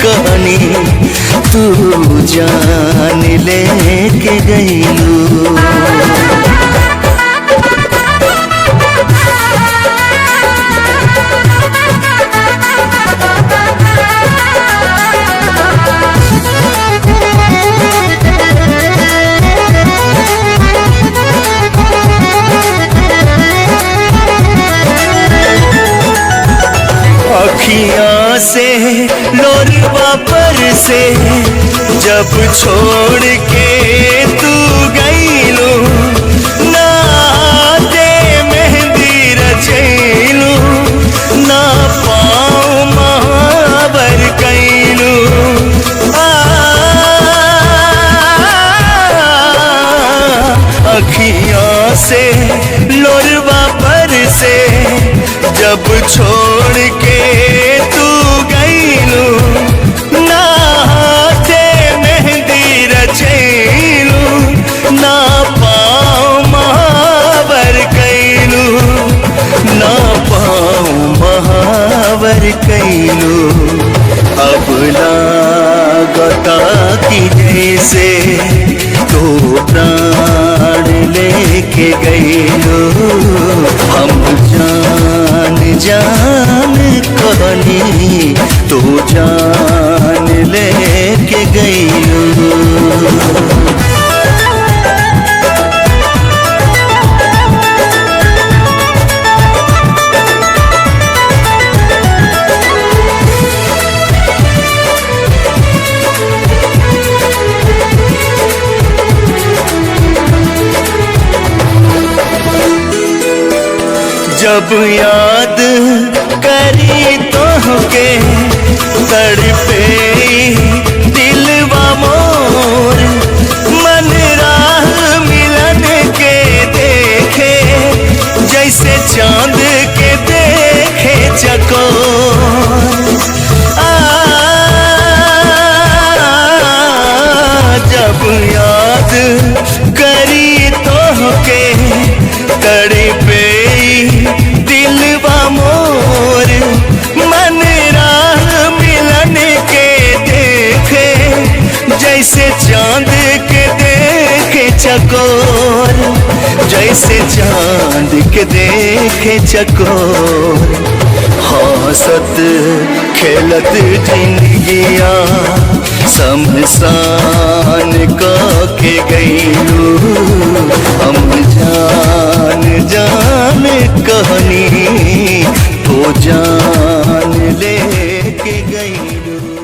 कहनी तू जान लेके गईलू। अखियाँ से लोरवा पर से जब छोड़ के तू गईलू, ना दे मेहंदी रचैलू, ना पाँव महावर कैलू। अखियाँ से लोरवा पर से जब छोड़ के तू गईलू, ना हाथे मेहंदी रचैलू, ना पाँव महावर कैलू, ना पाँव महावर कैलू। अब लागता कि जैसे तो प्राण लेके गईलू। हम जान कहनी तू जान लेके गईलू। जब याद करी तोहके तड़पे दिलवा मोर, मन राह मिलन के देखे जैसे चांद के देखे चकोर। जब याद करी तोहके तड़पे दिलवा मोर, मन राह मिलन के देखे जैसे चांद के देखे चकोर, जैसे चांद के देखे चकोर। हंसत खेलत जिंदगिया शमशान के गईलू। हम जान कहनी तो जान लेके गईलू।